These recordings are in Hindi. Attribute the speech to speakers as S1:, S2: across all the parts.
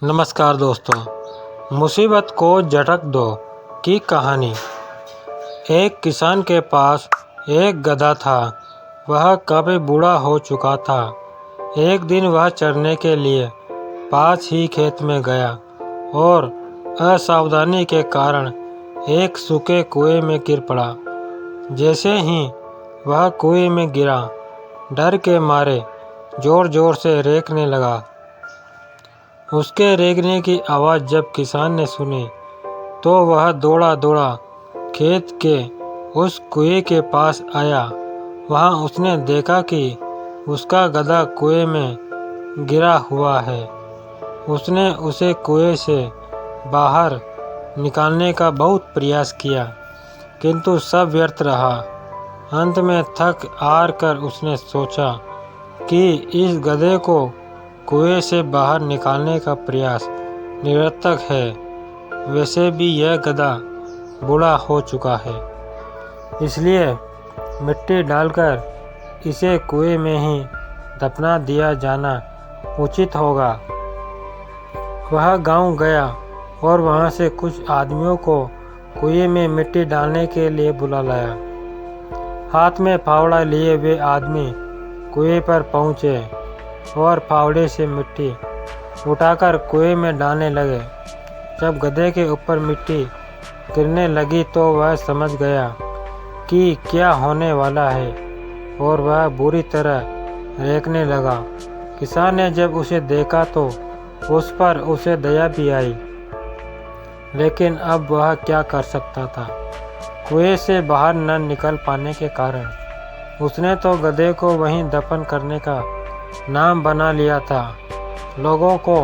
S1: नमस्कार दोस्तों, मुसीबत को झटक दो की कहानी। एक किसान के पास एक गधा था। वह काफ़ी बूढ़ा हो चुका था। एक दिन वह चरने के लिए पास ही खेत में गया और असावधानी के कारण एक सूखे कुएं में गिर पड़ा। जैसे ही वह कुएं में गिरा, डर के मारे जोर जोर से रेंकने लगा। उसके रेंगने की आवाज़ जब किसान ने सुनी तो वह दौड़ा दौड़ा खेत के उस कुएं के पास आया। वहाँ उसने देखा कि उसका गधा कुएं में गिरा हुआ है। उसने उसे कुएं से बाहर निकालने का बहुत प्रयास किया, किंतु सब व्यर्थ रहा। अंत में थक हार कर उसने सोचा कि इस गधे को कुएं से बाहर निकालने का प्रयास निरर्थक है। वैसे भी यह गधा बूढ़ा हो चुका है, इसलिए मिट्टी डालकर इसे कुएं में ही दफना दिया जाना उचित होगा। वह गांव गया और वहां से कुछ आदमियों को कुएं में मिट्टी डालने के लिए बुला लाया। हाथ में फावड़ा लिए वे आदमी कुएं पर पहुंचे और फावड़े से मिट्टी उठाकर कुएं में डालने लगे। जब गधे के ऊपर मिट्टी गिरने लगी तो वह समझ गया कि क्या होने वाला है और वह बुरी तरह रेंकने लगा। किसान ने जब उसे देखा तो उस पर उसे दया भी आई, लेकिन अब वह क्या कर सकता था। कुएं से बाहर न निकल पाने के कारण उसने तो गधे को वहीं दफन करने का नाम बना लिया था। लोगों को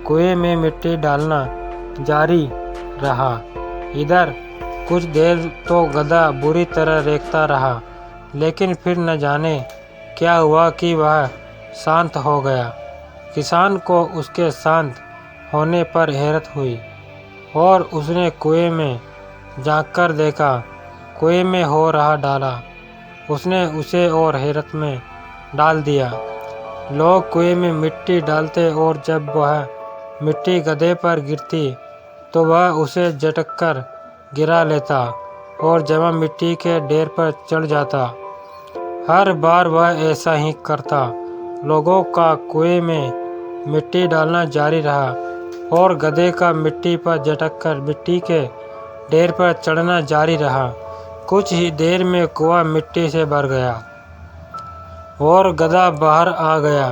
S1: कुएं में मिट्टी डालना जारी रहा। इधर कुछ देर तो गधा बुरी तरह रेंकता रहा, लेकिन फिर न जाने क्या हुआ कि वह शांत हो गया। किसान को उसके शांत होने पर हैरत हुई और उसने कुएं में झांककर देखा। कुएं में हो रहा डाला उसने उसे और हैरत में डाल दिया। लोग कुएं में मिट्टी डालते और जब वह मिट्टी गधे पर गिरती तो वह उसे झटक कर गिरा लेता और जमा मिट्टी के ढेर पर चढ़ जाता। हर बार वह ऐसा ही करता। लोगों का कुएं में मिट्टी डालना जारी रहा और गधे का मिट्टी पर झटक कर मिट्टी के ढेर पर चढ़ना जारी रहा। कुछ ही देर में कुआं मिट्टी से भर गया और गधा बाहर आ गया।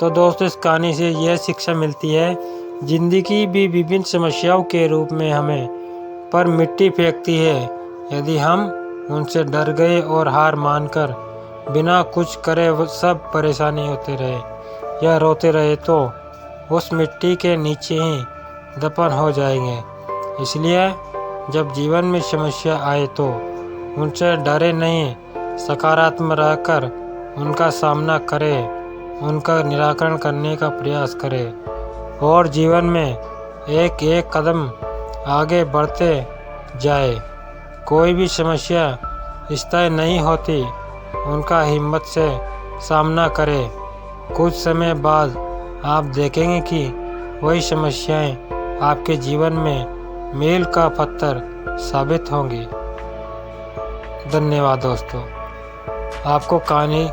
S1: तो दोस्तों, इस कहानी से यह शिक्षा मिलती है, जिंदगी भी विभिन्न समस्याओं के रूप में हमें पर मिट्टी फेंकती है। यदि हम उनसे डर गए और हार मानकर बिना कुछ करे सब परेशानी होते रहे या रोते रहे तो उस मिट्टी के नीचे ही दफन हो जाएंगे। इसलिए जब जीवन में समस्या आए तो उनसे डरे नहीं, सकारात्मक रहकर उनका सामना करें, उनका निराकरण करने का प्रयास करें और जीवन में एक एक कदम आगे बढ़ते जाए। कोई भी समस्या स्थायी नहीं होती, उनका हिम्मत से सामना करें। कुछ समय बाद आप देखेंगे कि वही समस्याएं आपके जीवन में मील का पत्थर साबित होंगी। धन्यवाद दोस्तों। आपको कहानी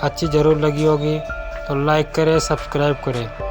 S1: अच्छी ज़रूर लगी होगी तो लाइक करें, सब्सक्राइब करें।